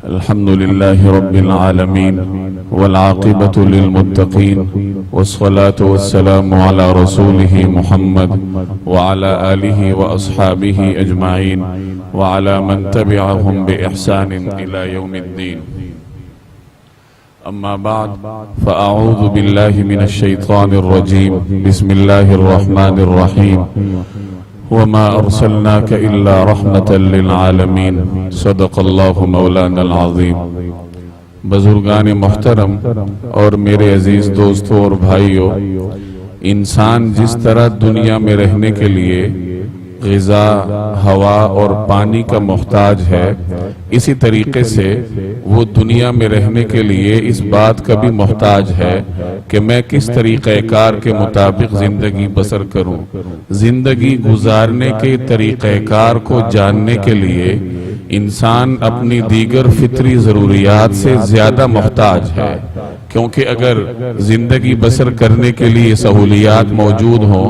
الحمد لله رب العالمين والعاقبة للمتقين والصلاة والسلام على رسوله محمد وعلى آله وأصحابه أجمعين وعلى من تبعهم بإحسان إلى يوم الدين. أما بعد فأعوذ بالله من الشيطان الرجيم. بسم الله الرحمن الرحيم. وما أرسلناك إلا رحمة للعالمين. صدق الله مولانا العظيم. بزرگان محترم اور میرے عزیز دوستوں اور بھائیوں، انسان جس طرح دنیا میں رہنے کے لیے غذا، ہوا اور پانی کا محتاج ہے، اسی طریقے سے وہ دنیا میں رہنے کے لیے اس بات کا بھی محتاج ہے کہ میں کس طریقہ کار کے مطابق زندگی بسر کروں۔ زندگی گزارنے کے طریقہ کار کو جاننے کے لیے انسان اپنی دیگر فطری ضروریات سے زیادہ محتاج ہے، کیونکہ اگر زندگی بسر کرنے کے لیے سہولیات موجود ہوں،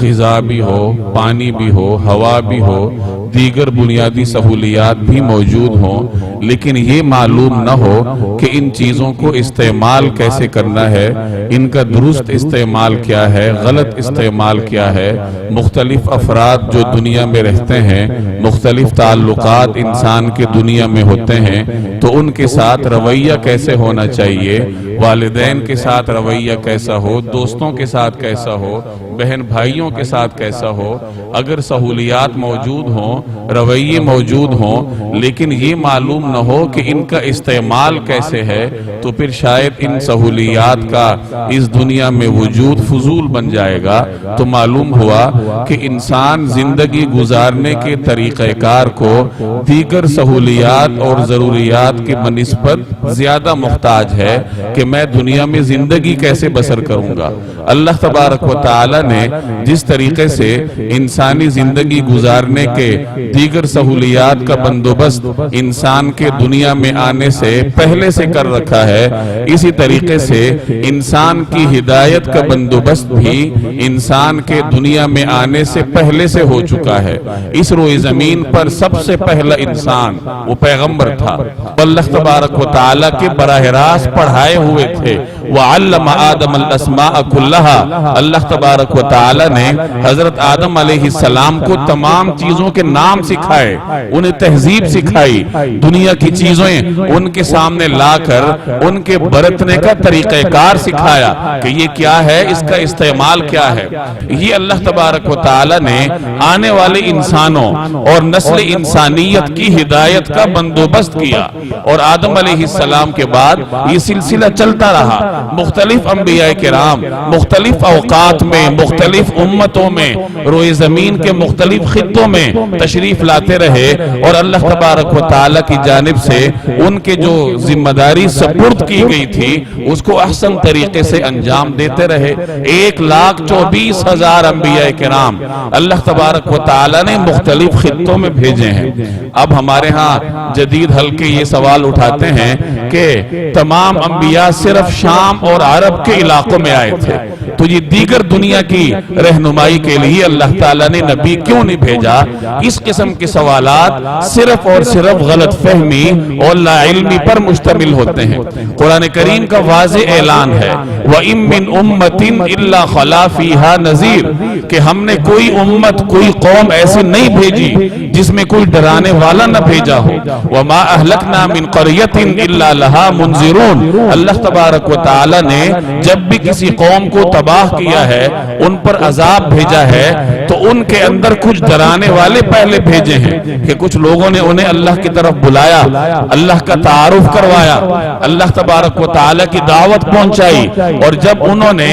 غذا بھی ہو، پانی بھی ہو، ہوا بھی ہو، دیگر بنیادی سہولیات بھی موجود ہوں، لیکن یہ معلوم نہ ہو کہ ان چیزوں کو استعمال کیسے کرنا ہے، ان کا درست استعمال کیا ہے، غلط استعمال کیا ہے، مختلف افراد جو دنیا میں رہتے ہیں، مختلف تعلقات انسان کے دنیا میں ہوتے ہیں، تو ان کے ساتھ رویہ کیسے ہونا چاہیے، والدین کے ساتھ رویہ کیسا ہو، دوستوں کے ساتھ کیسا ہو، بہن بھائیوں کے ساتھ کیسا ہو، اگر سہولیات موجود ہوں، رویے موجود ہوں، لیکن یہ معلوم نہ ہو کہ ان کا استعمال کیسے ہے، تو پھر شاید ان سہولیات کا اس دنیا میں وجود فضول بن جائے گا۔ تو معلوم ہوا کہ انسان زندگی گزارنے کے طریقہ کار کو دیگر سہولیات اور ضروریات کے بنسبت زیادہ محتاج ہے کہ میں دنیا میں زندگی کیسے بسر کروں گا۔ اللہ تبارک و تعالی نے جس طریقے سے انسانی زندگی گزارنے کے دیگر سہولیات کا بندوبست انسان کے دنیا میں آنے سے پہلے سے کر رکھا ہے، اسی طریقے سے انسان کی ہدایت کا بندوبست بھی انسان کے دنیا میں آنے سے پہلے سے ہو چکا ہے۔ اس روئے زمین پر سب سے پہلا انسان وہ پیغمبر تھا، اللہ تبارک و تعالی کے براہ راست پڑھائے ہوئے تھے۔ وَعَلَّمَ آدَمَ الْأَسْمَاءَ كُلَّهَا، اللہ تبارک و تعالی نے حضرت آدم علیہ السلام کو تمام چیزوں کے نام سکھائے، انہیں تہذیب سکھائی، دنیا کی چیزیں ان کے سامنے لا کر ان کے برتنے کا طریقہ کار سکھایا کہ یہ کیا ہے، اس کا استعمال کیا ہے۔ یہ اللہ تبارک و تعالی نے آنے والے انسانوں اور نسل انسانیت کی ہدایت کا بندوبست کیا، اور آدم علیہ السلام کے بعد یہ سلسلہ چلتا رہا۔ مختلف انبیاء کرام مختلف اوقات میں، مختلف امتوں میں، روئے زمین کے مختلف خطوں میں تشریف لاتے رہے، اور اللہ تبارک و تعالی کی جانب سے ان کے جو ذمہ داری سپرد کی گئی تھی اس کو احسن طریقے سے انجام دیتے رہے۔ 1,24,000 انبیاء کرام اللہ تبارک و تعالی نے مختلف خطوں میں بھیجے ہیں۔ اب ہمارے ہاں جدید حلقے یہ سوال اٹھاتے ہیں کہ تمام انبیاء صرف شام اور عرب کے علاقوں میں آئے تھے، تو یہ دیگر دنیا کی رہنمائی کے لیے اللہ تعالیٰ نے نبی کیوں نہیں بھیجا؟ اس قسم کے سوالات صرف اور صرف غلط فہمی اور لا علمی پر مشتمل ہوتے ہیں۔ قرآن کریم کا واضح اعلان ہے وَإِن مِّنْ أُمَّةٍ إِلَّا خَلَا فِيهَا نَذِيرٌ، کہ ہم نے کوئی امت، کوئی قوم ایسی نہیں بھیجی جس میں کوئی ڈرانے والا نہ بھیجا ہو۔ وَمَا أَهْلَكْنَا مِنْ قَرْيَةٍ إِلَّا لَهَا مُنذِرُونَ، اللہ تبارک و تعالی نے جب بھی کسی قوم کو تباہ کیا ہے، ان پر عذاب بھیجا ہے، تو ان کے اندر کچھ ڈرانے والے پہلے بھیجے ہیں کہ کچھ لوگوں نے انہیں اللہ کی طرف بلایا، اللہ کا تعارف کروایا، اللہ تبارک و تعالی کی دعوت پہنچائی، اور جب انہوں نے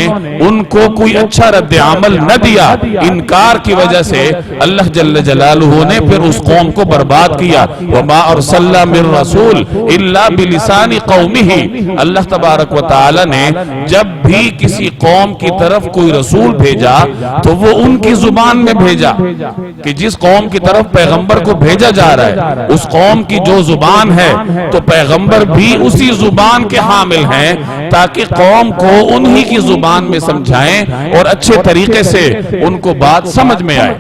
ان کو کوئی اچھا رد عمل نہ دیا، انکار کی وجہ سے اللہ جل جلالہ نے پھر اس قوم کو برباد کیا۔ وَمَا أَرْسَلْنَا مِن رَّسُولٍ إِلَّا بِلِسَانِ قَوْمِهِ، اللہ تبارک و تعالی نے جب بھی کسی قوم کی طرف کوئی رسول بھیجا تو وہ ان کی زبان میں بھیجا، کہ جس قوم کی طرف پیغمبر کو بھیجا جا رہا ہے اس قوم کی جو زبان ہے تو پیغمبر بھی اسی زبان کے حامل ہیں، تاکہ قوم کو انہی کی زبان میں سمجھائیں اور اچھے طریقے سے ان کو بات سمجھ میں آئے۔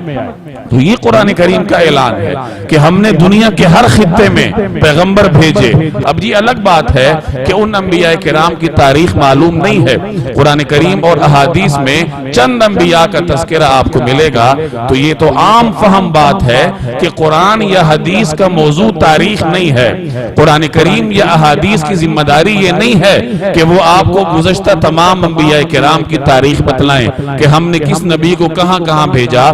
تو یہ قرآن کریم کا اعلان ہے کہ ہم نے دنیا کے ہر خطے میں پیغمبر بھیجے۔ اب یہ الگ بات ہے کہ ان انبیاء کرام کی تاریخ معلوم نہیں ہے، قرآن کریم اور احادیث میں چند انبیاء کا تذکرہ آپ کو ملے گا، تو یہ تو عام فہم بات ہے کہ قرآن یا حدیث کا موضوع تاریخ نہیں ہے۔ قرآن کریم یا احادیث کی ذمہ داری یہ نہیں ہے کہ وہ آپ کو گزشتہ تمام انبیاء کرام کی تاریخ بتلائیں کہ ہم نے کس نبی کو کہاں کہاں بھیجا۔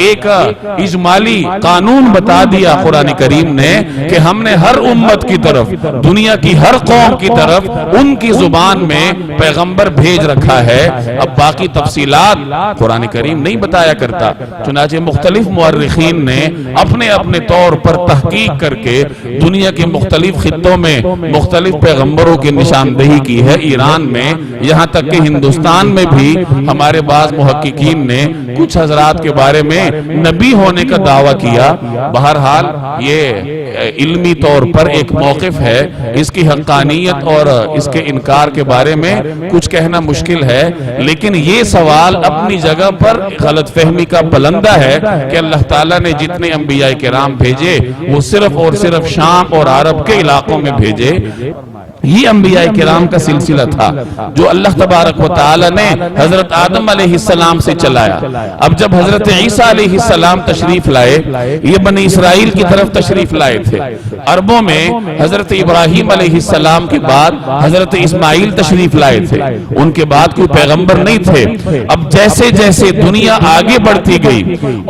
ایک اجمالی قانون بتا دیا قرآن کریم نے کہ ہم نے ہر امت کی طرف، دنیا کی ہر قوم کی طرف ان کی زبان میں پیغمبر بھیج رکھا ہے۔ اب باقی تفصیلات قرآن کریم نہیں بتایا کرتا، چنانچہ مختلف مورخین نے اپنے اپنے طور پر تحقیق کر کے دنیا کے مختلف خطوں میں مختلف پیغمبروں کی نشاندہی کی ہے۔ ایران میں، یہاں تک کہ ہندوستان میں بھی ہمارے بعض محققین نے کچھ حضرات کے بارے میں نبی ہونے کا دعویٰ کیا۔ بہرحال یہ علمی طور پر ایک موقف ہے، اس کی حقانیت اور اس کے انکار کے بارے میں کچھ کہنا مشکل ہے، لیکن یہ سوال اپنی جگہ پر غلط فہمی کا پلندہ ہے کہ اللہ تعالیٰ نے جتنے انبیاء کرام بھیجے وہ صرف اور صرف شام اور عرب کے علاقوں میں بھیجے۔ یہ انبیاء کرام کا سلسلہ تھا جو اللہ تبارک و تعالی نے حضرت آدم علیہ السلام سے چلایا۔ اب جب حضرت عیسیٰ علیہ السلام تشریف لائے، یہ بنی اسرائیل کی طرف تشریف لائے تھے۔ عربوں میں حضرت ابراہیم علیہ السلام کے بعد حضرت اسماعیل تشریف لائے تھے، ان کے بعد کوئی پیغمبر نہیں تھے۔ اب جیسے جیسے دنیا آگے بڑھتی گئی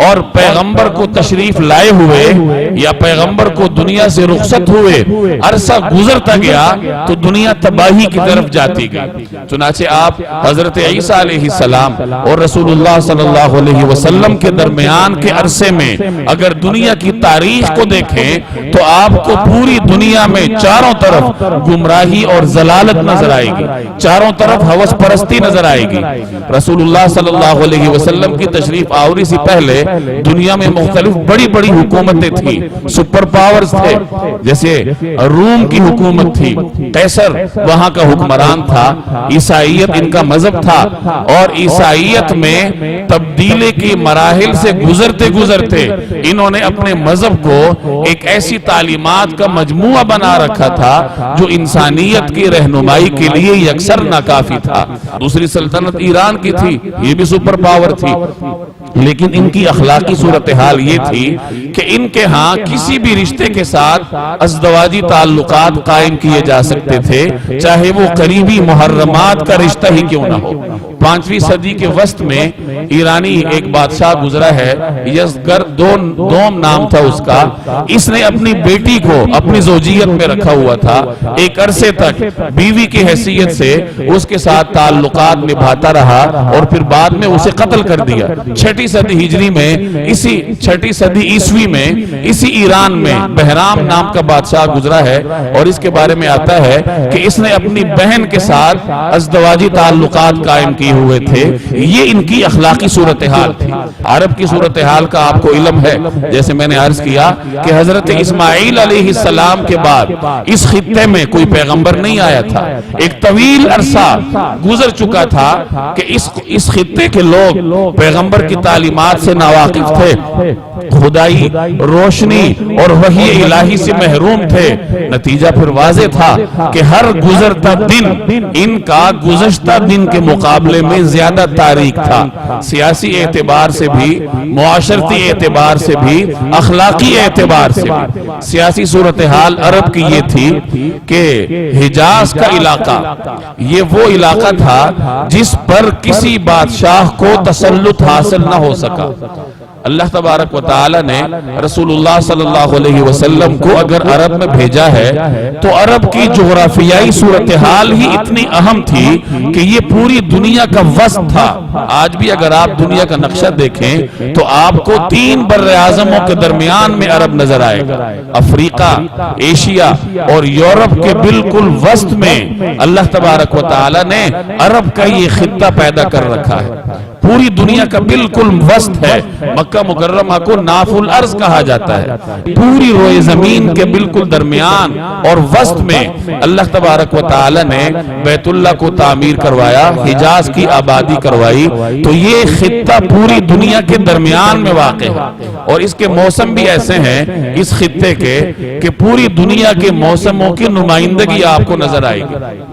اور پیغمبر کو تشریف لائے ہوئے یا پیغمبر کو دنیا سے رخصت ہوئے، عرصہ گزرتا گیا تو دنیا تباہی کی طرف جاتی گئی۔ چنانچہ آپ حضرت عیسیٰ علیہ السلام اور رسول اللہ صلی اللہ علیہ وسلم کے درمیان کے عرصے میں اگر دنیا کی تاریخ کو دیکھیں تو آپ کو پوری دنیا میں چاروں طرف گمراہی اور ضلالت نظر آئے گی، چاروں طرف ہوس پرستی نظر آئے گی۔ رسول اللہ صلی اللہ علیہ وسلم کی تشریف آوری سے پہلے دنیا میں مختلف بڑی بڑی حکومتیں تھیں، سپر پاورز تھے، جیسے روم کی حکومت تھی، قیصر وہاں کا حکمران تھا، عیسائیت ان کا مذہب تھا، اور عیسائیت میں تبدیلی کی مراحل سے گزرتے گزرتے انہوں نے اپنے مذہب کو ایک ایسی تعلیمات کا مجموعہ بنا رکھا تھا جو انسانیت کی رہنمائی کے لیے یکسر ناکافی تھا۔ دوسری سلطنت ایران کی تھی، یہ بھی سپر پاور تھی، لیکن ان کی اخلاقی صورتحال یہ تھی کہ ان کے ہاں کسی بھی رشتے کے ساتھ ازدواجی تعلقات قائم کیے جا سکتے تھے، چاہے وہ قریبی محرمات کا رشتہ ہی کیوں نہ ہو۔ 5ویں صدی کے وسط میں ایرانی ایک بادشاہ گزرا ہے، یزگردوم نام تھا اس کا، اس نے اپنی بیٹی کو اپنی زوجیت میں رکھا ہوا تھا، ایک عرصے تک بیوی کی حیثیت سے اس کے ساتھ تعلقات نبھاتا رہا اور پھر بعد میں اسے قتل کر دیا۔ 6 صدی ہجری میں، اسی 6 صدی عیسوی میں اسی ایران میں بہرام نام کا بادشاہ گزرا ہے، اور اس کے بارے میں آتا ہے کہ اس نے اپنی بہن کے ساتھ ازدواجی تعلقات قائم کیے ہوئے تھے۔ یہ ان کی اخلاقی صورتحال تھی۔ عرب کی صورتحال کا آپ کو علم ہے، جیسے میں نے عرض کیا کہ حضرت اسماعیل علیہ السلام کے بعد اس خطے میں کوئی پیغمبر نہیں آیا تھا۔ ایک طویل عرصہ گزر چکا تھا کہ اس خطے کے لوگ پیغمبر کی تعلیمات سے ناواقف تھے، خدائی روشنی اور وحی الہی سے محروم تھے۔ نتیجہ پھر واضح تھا کہ ہر گزرتا دن ان کا گزشتہ دن کے مقابلے میں زیادہ تاریک تھا، سیاسی اعتبار سے بھی، معاشرتی اعتبار سے بھی، اخلاقی اعتبار سے بھی۔ سیاسی صورتحال عرب کی یہ تھی کہ حجاز کا علاقہ یہ وہ علاقہ تھا جس پر کسی بادشاہ کو تسلط حاصل نہ ہو سکا۔ اللہ تبارک و تعالی نے رسول اللہ صلی اللہ علیہ وسلم کو اگر عرب میں بھیجا ہے تو عرب کی جغرافیائی صورتحال ہی اتنی اہم تھی کہ یہ پوری دنیا کا وسط تھا۔ آج بھی اگر آپ دنیا کا نقشہ دیکھیں تو آپ کو 3 براعظموں کے درمیان میں عرب نظر آئے گا، افریقہ، ایشیا اور یورپ کے بالکل وسط میں اللہ تبارک و تعالی نے عرب کا یہ خطہ پیدا کر رکھا ہے۔ پوری دنیا کا بالکل وسط ہے. مکہ مکرمہ کو ناف الارض کہا جاتا ہے. پوری روئے زمین کے بالکل درمیان اور وسط میں اللہ تبارک و تعالی نے بیت اللہ کو تعمیر کروایا, حجاز کی آبادی کروائی. تو یہ خطہ پوری دنیا کے درمیان میں واقع ہے, اور اس کے موسم بھی ایسے ہیں اس خطے کے کہ پوری دنیا کے موسموں کی نمائندگی آپ کو نظر آئے گی.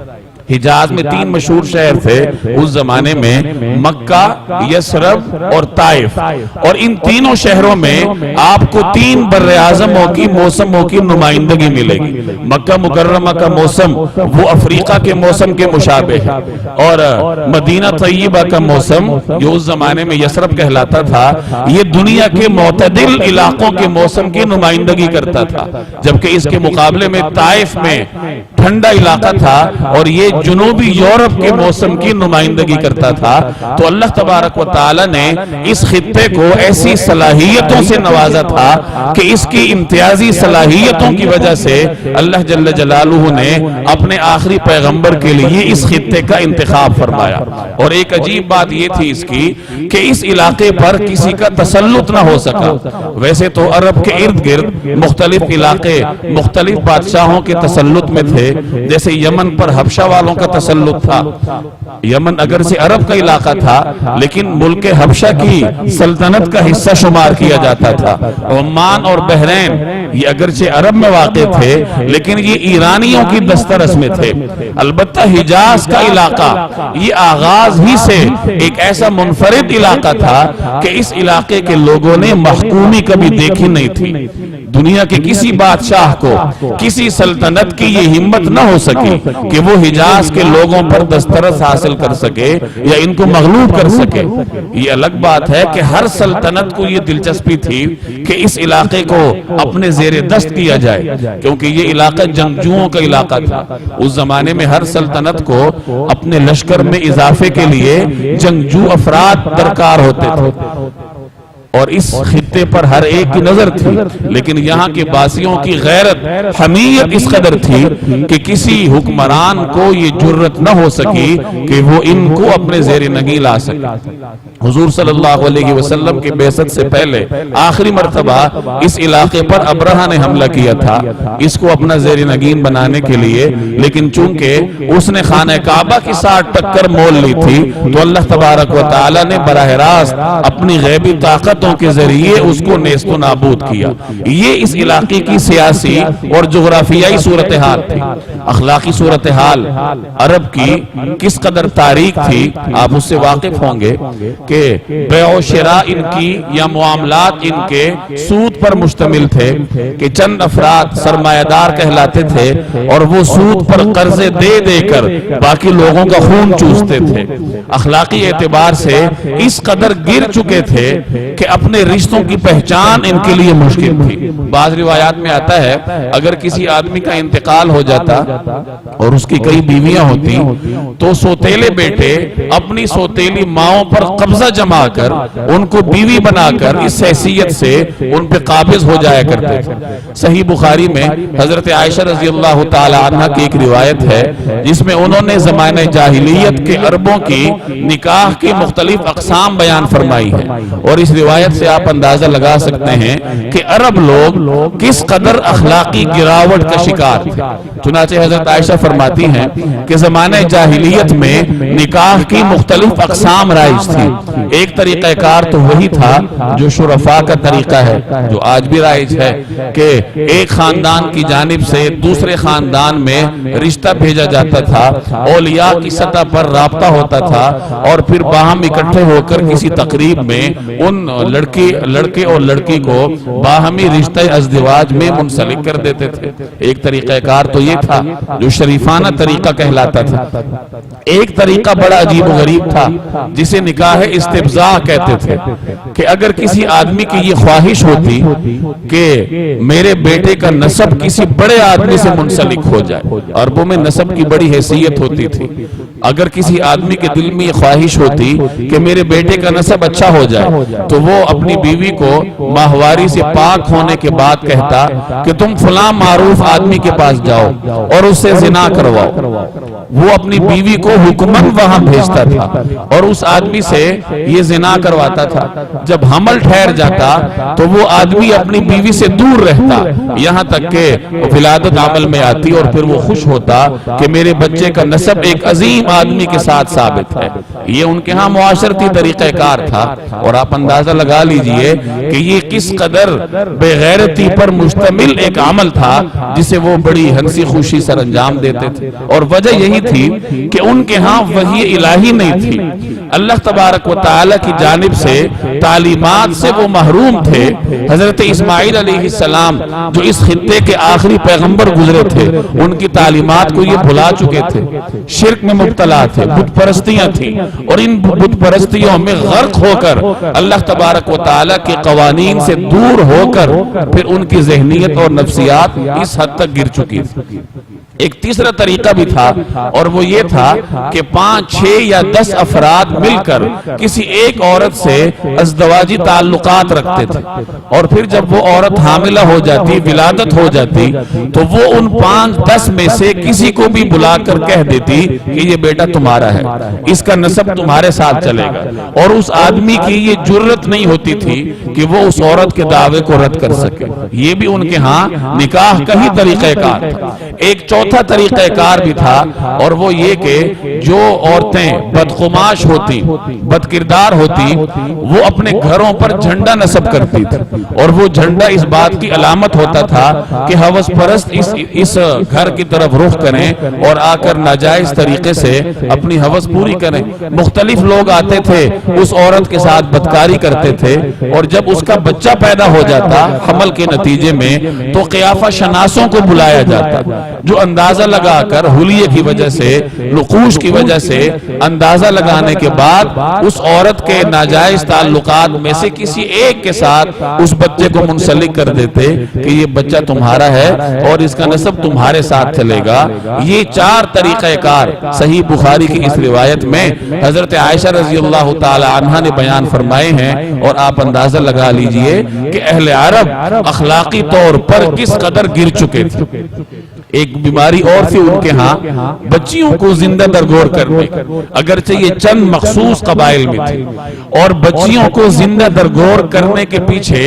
حجاز میں 3 مشہور شہر تھے اس زمانے میں, مکہ, یثرب اور طائف, اور ان تینوں شہروں میں آپ کو 3 بر اعظموں کی موسموں کی نمائندگی ملے گی. مکہ مکرمہ کا موسم وہ افریقہ کے موسم کے مشابہ ہے, اور مدینہ طیبہ کا موسم جو اس زمانے میں یثرب کہلاتا تھا یہ دنیا کے معتدل علاقوں کے موسم کی نمائندگی کرتا تھا, جبکہ اس کے مقابلے میں طائف میں ٹھنڈا علاقہ تھا اور یہ جنوبی یورپ کے موسم کی نمائندگی کرتا تھا. تو اللہ تبارک و تعالی نے اس خطے کو ایسی صلاحیتوں سے نوازا تھا کہ اس کی امتیازی صلاحیتوں کی وجہ سے اللہ جل جلالہ نے اپنے آخری پیغمبر کے لیے اس خطے کا انتخاب فرمایا. اور ایک عجیب بات یہ تھی اس کی کہ اس علاقے پر کسی کا تسلط نہ ہو سکا. ویسے تو عرب کے ارد گرد مختلف علاقے مختلف بادشاہوں کے تسلط میں تھے, جیسے یمن پر حبشہ والوں کا تسلط تھا. یمن اگر سے عرب کا علاقہ تھا لیکن ملک حبشہ کی سلطنت کا حصہ شمار کیا جاتا تھا. عمان اور بحرین یہ اگرچہ عرب میں واقع تھے لیکن یہ ایرانیوں کی دسترس میں تھے. البتہ حجاز کا علاقہ یہ آغاز ہی سے ایک ایسا منفرد علاقہ تھا کہ اس علاقے کے لوگوں نے محکومی کبھی دیکھی نہیں تھی. دنیا کے کسی بادشاہ کو کسی سلطنت کی یہ ہمت نہ ہو سکی کہ وہ حجاز کے لوگوں پر دسترس حاصل کر سکے یا ان کو مغلوب کر سکے. یہ الگ بات ہے کہ ہر سلطنت کو یہ دلچسپی تھی کہ اس علاقے کو اپنے زیر دست کیا جائے, کیونکہ یہ علاقہ جنگجوؤں کا علاقہ تھا. اس زمانے میں ہر سلطنت کو اپنے لشکر میں اضافے کے لیے جنگجو افراد درکار ہوتے تھے, اور اس خطے پر ہر ایک کی نظر تھی. لیکن یہاں کے باسیوں کی غیرت حمیت اس قدر تھی کہ کسی حکمران کو یہ جرت نہ ہو سکی کہ وہ ان کو اپنے زیر نگیں لا سکے. حضور صلی اللہ علیہ وسلم کے بعثت سے پہلے آخری مرتبہ اس علاقے پر ابرہہ نے حملہ کیا تھا اس کو اپنا زیر نگین بنانے کے لیے, لیکن چونکہ اس نے خانہ کعبہ کی ساتھ ٹکر مول لی تھی تو اللہ تبارک و تعالی نے براہ راست اپنی غیبی طاقت کے ذریعے اس کو نیست و نابود کیا. یہ اس علاقے کی سیاسی اور جغرافیائی صورتحال تھی. اخلاقی صورتحال عرب کی کس قدر تاریک تھی آپ اس سے واقف ہوں گے کہ بیع و شراء ان کی یا معاملات ان کے سود پر مشتمل تھے کہ چند افراد سرمایہ دار کہلاتے تھے اور وہ سود پر قرضے دے دے کر باقی لوگوں کا خون چوستے تھے. اخلاقی اعتبار سے اس قدر گر چکے تھے کہ اپنے رشتوں کی پہچان ان کے لیے مشکل تھی. بعض روایات میں آتا ہے اگر کسی آدمی کا انتقال ہو جاتا اور اس کی کئی بیویاں ہوتی تو سوتیلے بیٹے اپنی سوتیلی ماؤں پر قبضہ جما کر ان کو بیوی بنا کر اس حیثیت سے ان پہ قابض ہو جایا کرتے تھے. صحیح بخاری میں حضرت عائشہ رضی اللہ تعالی عنہ کی ایک روایت ہے جس میں انہوں نے زمانہ جاہلیت کے عربوں کی نکاح کی مختلف اقسام بیان فرمائی ہے, اور اس روایت سے آپ اندازہ لگا سکتے ہیں کہ عرب لوگ کس قدر اخلاقی گراوٹ کا شکار تھے. چنانچہ حضرت عائشہ فرماتی ہیں کہ زمانہ جاہلیت میں نکاح کی مختلف اقسام رائج تھی. ایک طریقہ کار تو وہی تھا جو شرفاء کا طریقہ ہے جو آج بھی رائج ہے کہ ایک خاندان کی جانب سے دوسرے خاندان میں رشتہ بھیجا جاتا تھا, اولیاء کی سطح پر رابطہ ہوتا تھا اور پھر باہم اکٹھے ہو کر کسی تقریب میں ان لڑکے اور لڑکی کو باہمی رشتہ ازدواج میں منسلک کر دیتے تھے. ایک طریقہ کار تو یہ تھا جو شریفانہ طریقہ کہلاتا تھا. ایک طریقہ بڑا عجیب و غریب تھا جسے نکاح استبزاء کہتے تھے کہ اگر کسی آدمی کی یہ خواہش ہوتی کہ میرے بیٹے کا نسب کسی بڑے آدمی سے منسلک ہو جائے, عربوں میں نسب کی بڑی حیثیت ہوتی تھی, اگر کسی آدمی کے دل میں یہ خواہش ہوتی کہ میرے بیٹے کا نسب اچھا ہو جائے تو وہ اپنی بیوی کو ماہواری سے پاک ہونے کے بعد کہتا کہ تم فلاں معروف آدمی کے پاس جاؤ اور اس سے زنا کرواؤ. وہ اپنی بیوی کو حکمن وہاں بھیجتا تھا اور اس آدمی سے یہ زنا کرواتا تھا. جب حمل ٹھہر جاتا تو وہ آدمی اپنی بیوی سے دور رہتا یہاں تک کہ ولادت عمل میں آتی اور پھر وہ خوش ہوتا کہ میرے بچے کا نسب ایک عظیم آدمی کے ساتھ ثابت ہے. یہ ان کے ہاں معاشرتی طریقہ کار تھا اور آپ اندازہ لگا لیجئے کہ یہ کس قدر بے غیرتی پر مشتمل ایک عمل تھا جسے وہ بڑی ہنسی خوشی سر انجام دیتے تھے. اور وجہ یہی تھی کہ ان کے ہاں وحی الہی نہیں تھی. اللہ تبارک و تعالی کی جانب سے تعلیمات سے وہ محروم تھے. حضرت اسماعیل علیہ السلام جو اس خطے کے آخری پیغمبر گزرے تھے ان کی تعلیمات کو یہ بھلا چکے تھے. شرک میں مبتلا تھے, بت پرستیاں تھیں اور ان بت پرستیوں میں غرق ہو کر اللہ تبارک و تعالی کے قوانین سے دور ہو کر پھر ان کی ذہنیت اور نفسیات اس حد تک گر چکی تھی. ایک تیسرا طریقہ بھی تھا اور وہ یہ تھا کہ 5, 6 یا 10 افراد مل کر کسی ایک عورت سے ازدواجی تعلقات رکھتے تھے اور پھر جب وہ عورت حاملہ ہو جاتی, ولادت ہو جاتی تو وہ ان 5, 10 میں سے کسی کو بھی بلا کر کہہ دیتی کہ یہ بیٹا تمہارا ہے, اس کا نسب تمہارے ساتھ چلے گا. اور اس آدمی کی یہ جرت نہیں ہوتی تھی کہ وہ اس عورت کے دعوے کو رد کر سکے. یہ بھی ان کے ہاں نکاح کا ہی طریقہ کار تھا. ایک چوتھا طریقہ کار بھی تھا اور وہ یہ کہ جو عورتیں بدخماش ہوتی, بد کردار ہوتی, وہ اپنے گھروں پر جھنڈا نصب کرتی تھی اور وہ جھنڈا اس بات کی علامت ہوتا تھا کہ ہوس پرست اس گھر کی طرف رخ کریں اور آ کر ناجائز طریقے سے اپنی ہوس پوری کریں. مختلف لوگ آتے تھے, اس عورت کے ساتھ بدکاری کرتے تھے اور جب اس کا بچہ پیدا ہو جاتا حمل کے نتیجے میں تو قیافہ شناسوں کو بلایا جاتا جو اندازہ لگا کر حلیے کی وجہ سے, نقوش کی وجہ سے اندازہ لگانے کے بعد اس عورت کے ناجائز تعلقات میں سے کسی ایک کے ساتھ اس بچے کو منسلک کر دیتے کہ یہ بچہ تمہارا ہے اور اس کا نسب تمہارے ساتھ چلے گا. یہ 4 طریقہ کار صحیح بخاری کی اس روایت میں حضرت عائشہ رضی اللہ تعالی عنہا نے بیان فرمائے ہیں اور آپ اندازہ لگا لیجئے کہ اہل عرب اخلاقی طور پر کس قدر گر چکے تھے. ایک بیماری اور تھی ان کے ہاں بچیوں کو زندہ درگور کرنے, اگرچہ یہ چند مخصوص قبائل میں تھی اور بچیوں کو زندہ درگور کرنے کے پیچھے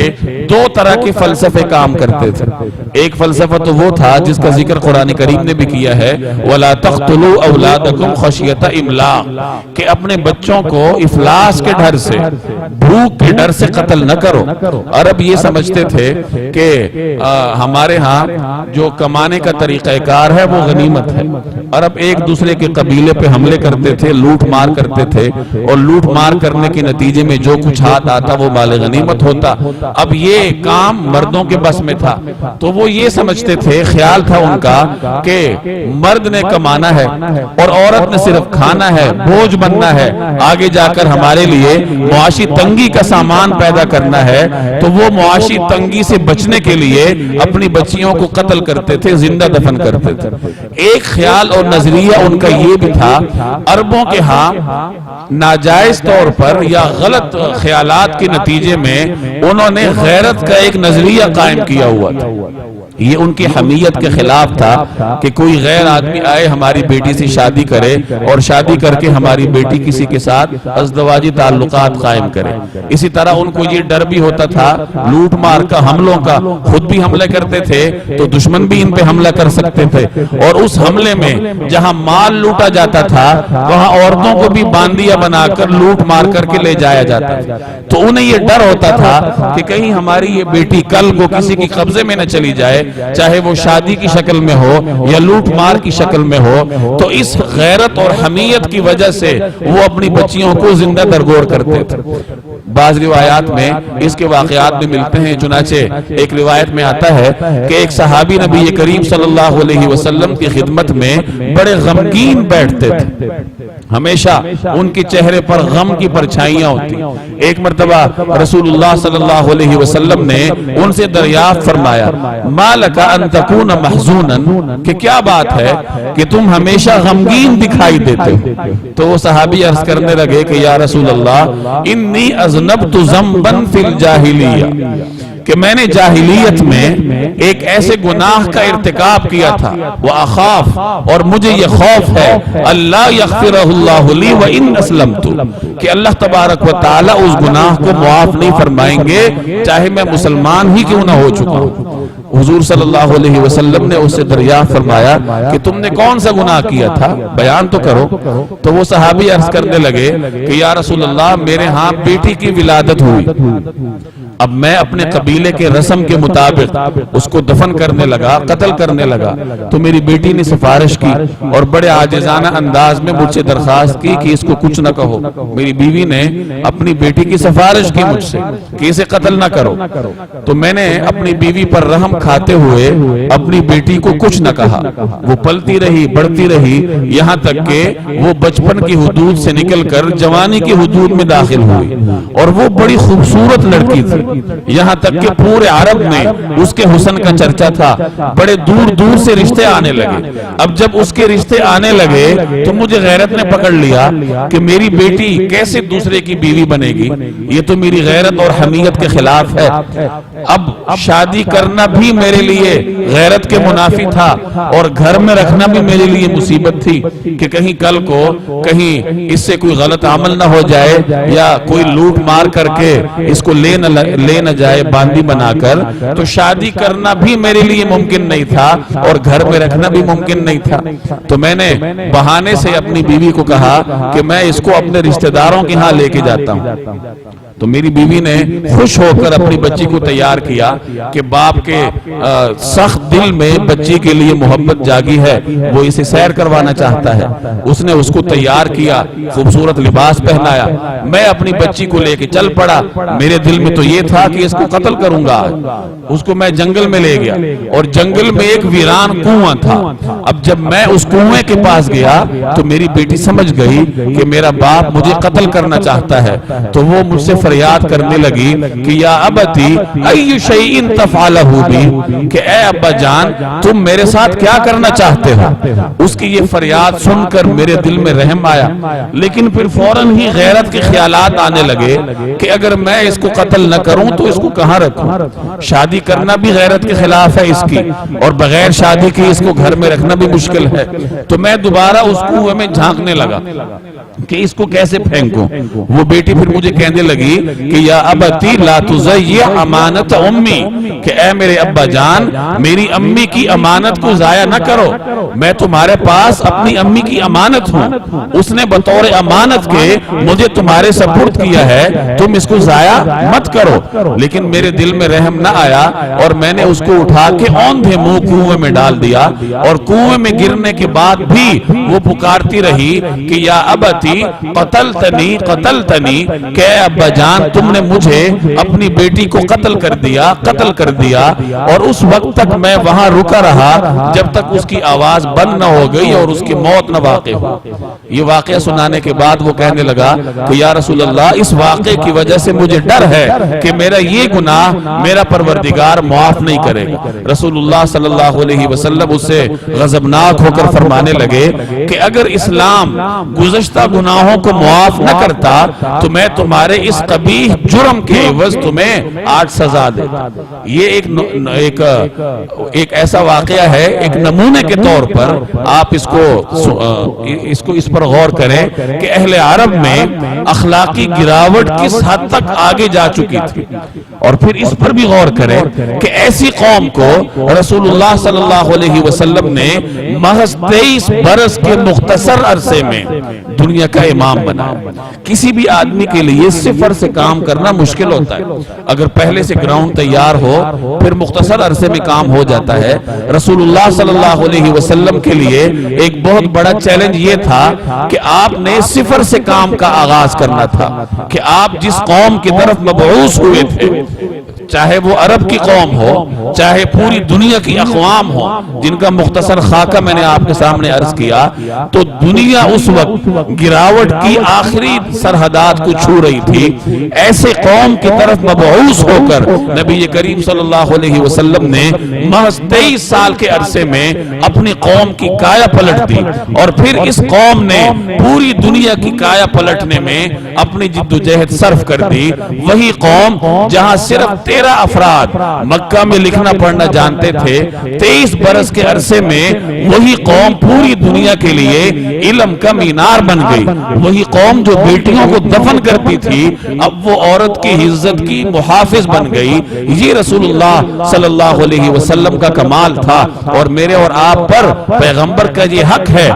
2 طرح کے فلسفے کام کرتے تھے. ایک فلسفہ تو وہ تھا جس کا ذکر قرآن کریم نے بھی کیا ہے, وَلَا تَقْتُلُوا أَوْلَادَكُمْ خَشْيَةَ إِمْلَاقٍ, کہ اپنے بچوں کو افلاس کے ڈر سے, بھوک کے ڈر سے قتل نہ کرو. عرب یہ سمجھتے تھے کہ ہمارے ہاں جو کمانے کا طریقہ کار ہے وہ غنیمت ہے. عرب ایک دوسرے کے قبیلے پہ حملے کرتے تھے, لوٹ مار کرتے تھے اور لوٹ مار کرنے کے نتیجے میں جو کچھ ہاتھ آتا وہ مال غنیمت ہوتا. اب یہ کام مردوں کے بس میں تھا تو وہ یہ سمجھتے تھے, خیال تھا ان کا کہ مرد نے کمانا ہے اور عورت نے صرف کھانا ہے, بوجھ بننا ہے, آگے جا کر ہمارے لیے معاشی تنگی کا سامان پیدا کرنا ہے. تو وہ معاشی تنگی سے بچنے کے لیے اپنی بچیوں کو قتل کرتے تھے, زندہ دفن کرتے تھے. ایک خیال اور نظریہ ان کا یہ بھی تھا, عربوں کے ہاں ناجائز طور پر یا غلط خیالات کے نتیجے میں انہوں نے غیرت کا ایک نظریہ قائم کیا ہوا تھا. یہ ان کی حمیت کے خلاف تھا کہ کوئی غیر آدمی آئے ہماری بیٹی سے شادی کرے اور شادی کر کے ہماری بیٹی کسی کے ساتھ ازدواجی تعلقات قائم کرے. اسی طرح ان کو یہ ڈر بھی ہوتا تھا لوٹ مار کا, حملوں کا, خود بھی حملے کرتے تھے تو دشمن بھی ان پہ حملہ کر سکتے تھے اور اس حملے میں جہاں مال لوٹا جاتا تھا وہاں عورتوں کو بھی باندیا بنا کر لوٹ مار کر کے لے جایا جاتا تھا. تو انہیں یہ ڈر ہوتا تھا کہ کہیں ہماری یہ بیٹی کل کو کسی کی قبضے میں نہ چلی جائے, چاہے وہ شادی کی شکل میں ہو یا لوٹ مار کی شکل میں ہو. تو اس غیرت اور حمیت کی وجہ سے وہ اپنی بچیوں کو زندہ درگور کرتے تھے. بعض روایات میں اس کے واقعات بھی ملتے ہیں. چنانچہ ایک روایت میں آتا ہے کہ ایک صحابی نبی کریم صلی اللہ علیہ وسلم کی خدمت میں بڑے غمگین بیٹھتے تھے, ہمیشہ ان کے چہرے پر غم کی پرچھائیاں ہوتی. ایک مرتبہ رسول اللہ صلی اللہ علیہ وسلم نے ان سے دریافت فرمایا, ما لک ان تکون محزونا, کہ کیا بات ہے کہ تم ہمیشہ غمگین دکھائی دیتے ہو. تو وہ صحابی عرض کرنے لگے کہ یا رسول اللہ انی اذنبت ذنبا فی الجاہلیہ, کہ میں نے جاہلیت میں ایک ایسے گناہ کا ارتکاب کیا تھا وَأَخَافُ اور مجھے یہ خوف ہے اللہ یغفرہ اللہ لی وَإِنْ أَسْلَمْتُ کہ اللہ تبارک و تعالی اس گناہ کو معاف نہیں فرمائیں گے چاہے میں مسلمان ہی کیوں نہ ہو چکا ہوں۔ حضور صلی اللہ علیہ وسلم نے اس سے دریافت فرمایا کہ تم نے کون سا گناہ کیا تھا، بیان تو کرو۔ تو وہ صحابی عرض کرنے لگے کہ یا رسول اللہ میرے ہاں بیٹی کی ولادت ہوئی، اب میں اپنے قبیلے کے رسم کے مطابق اس کو دفن کرنے لگا، قتل کرنے لگا، تو میری بیٹی نے سفارش کی اور بڑے عاجزانہ انداز میں مجھ سے درخواست کی کہ اس کو کچھ نہ کہو۔ میری بیوی نے اپنی بیٹی کی سفارش کی مجھ سے کہ اسے قتل نہ کرو، تو میں نے اپنی بیوی پر رحم کھاتے ہوئے اپنی بیٹی کو کچھ نہ کہا۔ وہ پلتی رہی، بڑھتی رہی، یہاں تک کہ وہ بچپن کی حدود سے نکل کر جوانی کی حدود میں داخل ہوئی، اور وہ بڑی خوبصورت لڑکی تھی، یہاں تک کہ پورے عرب میں اس کے حسن کا چرچا تھا، بڑے دور دور سے رشتے آنے لگے۔ اب جب اس کے رشتے آنے لگے تو مجھے غیرت نے پکڑ لیا کہ میری بیٹی کیسے دوسرے کی بیوی بنے گی، یہ تو میری غیرت اور حمیت کے خلاف ہے۔ اب شادی کرنا بھی میرے لیے غیرت کے منافی تھا، اور گھر میں رکھنا بھی میرے لیے مصیبت تھی کہ کہیں کل کو کہیں اس سے کوئی غلط عمل نہ ہو جائے، یا کوئی لوٹ مار کر کے اس کو لے نہ جائے باندی بنا کر۔ تو شادی کرنا بھی میرے لیے ممکن نہیں تھا اور گھر میں رکھنا بھی ممکن نہیں تھا۔ تو میں نے بہانے سے اپنی بیوی کو کہا کہ میں اس کو اپنے رشتہ داروں کے ہاں لے کے جاتا ہوں۔ تو میری بیوی نے خوش ہو کر اپنی بچی کو تیار کیا کہ باپ کے سخت دل میں بچی کے لیے محبت جاگی ہے، وہ اسے سیر کروانا چاہتا ہے۔ اس نے اس کو تیار کیا، خوبصورت لباس پہنایا، میں اپنی بچی کو لے کے چل پڑا۔ میرے دل میں تو یہ تھا کہ اس کو قتل کروں گا، اس کو میں جنگل میں لے گیا، اور جنگل میں ایک ویران کنواں تھا۔ اب جب میں اس کنویں کے پاس گیا تو میری بیٹی سمجھ گئی کہ میرا باپ مجھے قتل کرنا چاہتا ہے، تو وہ مجھ سے فریاد کرنے لگی کہ یا ابتی ای شیء تفعلہ بی، کہ اے ابا جان تم میرے ساتھ کیا کرنا چاہتے ہو۔ اس کی یہ فریاد سن کر میرے دل میں رحم آیا، لیکن پھر فوراً ہی غیرت کے خیالات آنے لگے کہ اگر میں اس کو قتل نہ کروں تو اس کو کہاں رکھوں، شادی کرنا بھی غیرت کے خلاف ہے اس کی، اور بغیر شادی کی اس کو گھر میں رکھنا بھی مشکل ہے۔ تو میں دوبارہ اس کنویں میں جھانکنے لگا کہ اس کو کیسے پھینکوں۔ وہ بیٹی پھر مجھے کہنے لگی کہ یا ابتی لا تضیع امانت امی، کہ اے میرے ابا جان میری امی کی امانت کو ضائع نہ کرو، میں تمہارے پاس اپنی امی کی امانت ہوں، اس نے بطور امانت کے مجھے تمہارے سپرد کیا ہے، تم اس کو ضائع مت کرو۔ لیکن میرے دل میں رحم نہ آیا، اور میں نے اس کو اٹھا کے اوندھے منہ کنویں میں ڈال دیا، اور کنویں میں گرنے کے بعد بھی وہ پکارتی رہی کہ یا ابتی قتلتنی قتلتنی، کہ اے ابا جان تم نے مجھے اپنی بیٹی کو قتل کر دیا، قتل کر دیا۔ اور اس وقت تک میں وہاں رکا رہا جب تک اس کی آواز بند نہ ہو گئی اور اس کی موت نہ واقع ہو۔ یہ واقعہ سنانے کے بعد وہ کہنے لگا کہ یا رسول اللہ اس واقعے کی وجہ سے مجھے ڈر ہے کہ میرا یہ گناہ میرا پروردگار معاف نہیں کرے گا۔ رسول اللہ صلی اللہ علیہ وسلم اس سے غضبناک ہو کر فرمانے لگے کہ اگر اسلام گزشتہ گناہوں کو معاف نہ کرتا تو میں تمہارے اس قبیح جرم کے عوض تمہیں آج سزا دیتا۔ یہ ایک ایسا واقعہ ہے، ایک نمونے کے طور پر آپ اس پر غور کریں کہ اہل عرب میں اخلاقی گراوٹ کس حد تک آگے جا چکی تھی، اور پھر اس پر بھی غور کریں کہ ایسی قوم کو رسول اللہ صلی اللہ علیہ وسلم نے محض 23 برس کے مختصر عرصے میں دنیا کا امام بنا۔ کسی بھی آدمی کے لیے صفر سے کام کرنا مشکل ہوتا ہے، اگر پہلے سے گراؤنڈ تیار ہو پھر مختصر عرصے میں کام ہو جاتا ہے۔ رسول اللہ صلی اللہ علیہ وسلم کے لیے ایک بہت بڑا چیلنج یہ تھا کہ آپ نے صفر سے کام کا آغاز کرنا تھا، کہ آپ جس قوم کی طرف مبعوث ہوئے تھے، چاہے وہ عرب کی قوم ہو، چاہے پوری دنیا کی اقوام ہو، جن کا مختصر خاکہ میں نے آپ کے سامنے عرض کیا، تو دنیا اس وقت گراوٹ کی آخری سرحدات کو چھو رہی تھی ایسے قوم کی طرف مبعوث ہو کر نبی کریم صلی اللہ علیہ وسلم نے محض 23 سال کے عرصے میں اپنی قوم کی کایا پلٹ دی، اور پھر اس قوم نے پوری دنیا کی کایا پلٹنے میں اپنی جد و جہد صرف کر دی۔ وہی قوم جہاں صرف 13 افراد مکہ میں لکھنا پڑھنا جانتے تھے، 23 برس کے عرصے میں وہی قوم پوری دنیا کے لیے علم کا مینار بن گئی۔ وہی قوم جو بیٹیوں کو دفن کرتی تھی، اب وہ عورت کی عزت کی محافظ بن گئی۔ یہ رسول اللہ صلی اللہ علیہ وسلم کا کمال تھا، اور میرے اور آپ پر پیغمبر کا یہ حق ہے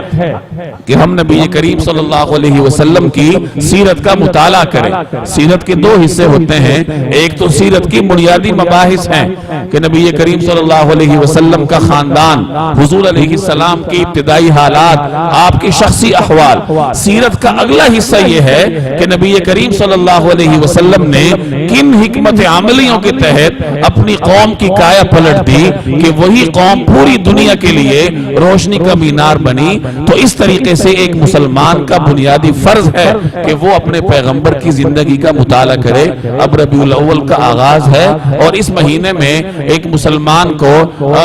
کہ ہم نبی کریم صلی اللہ علیہ وسلم کی سیرت کا مطالعہ کریں۔ سیرت کے 2 حصے ہوتے ہیں، ایک تو سیرت کی بنیادی مباحث ہیں کہ نبی کریم صلی اللہ علیہ وسلم کا خاندان، حضور علیہ السلام کی ابتدائی حالات، آپ کی شخصی احوال۔ سیرت کا اگلا حصہ یہ ہے کہ نبی کریم صلی اللہ علیہ وسلم نے کن حکمت عملیوں کے تحت اپنی قوم کی کایا پلٹ دی کہ وہی قوم پوری دنیا کے لیے روشنی کا مینار بنی۔ تو اس طریقے سے ایک مسلمان کا بنیادی فرض ہے کہ وہ اپنے پیغمبر کی زندگی کا مطالعہ کرے۔ اب ربیع الاول کا آغاز ہے، اور اس مہینے میں ایک مسلمان کو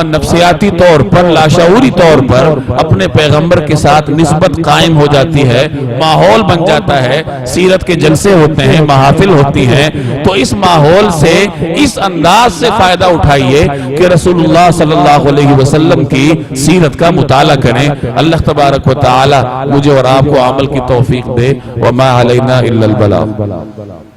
نفسیاتی طور پر، لاشعوری طور پر اپنے پیغمبر کے ساتھ نسبت قائم ہو جاتی ہے، ماحول بن جاتا ہے، سیرت کے جلسے ہوتے ہیں، محافل ہوتی ہیں۔ تو اس ماحول سے، اس انداز سے فائدہ اٹھائیے کہ رسول اللہ صلی اللہ علیہ وسلم کی سیرت کا مطالعہ کریں۔ اللہ تبارک و تعالی مجھے اور آپ کو عمل کی توفیق دے۔ وما علینا الا البلاغ۔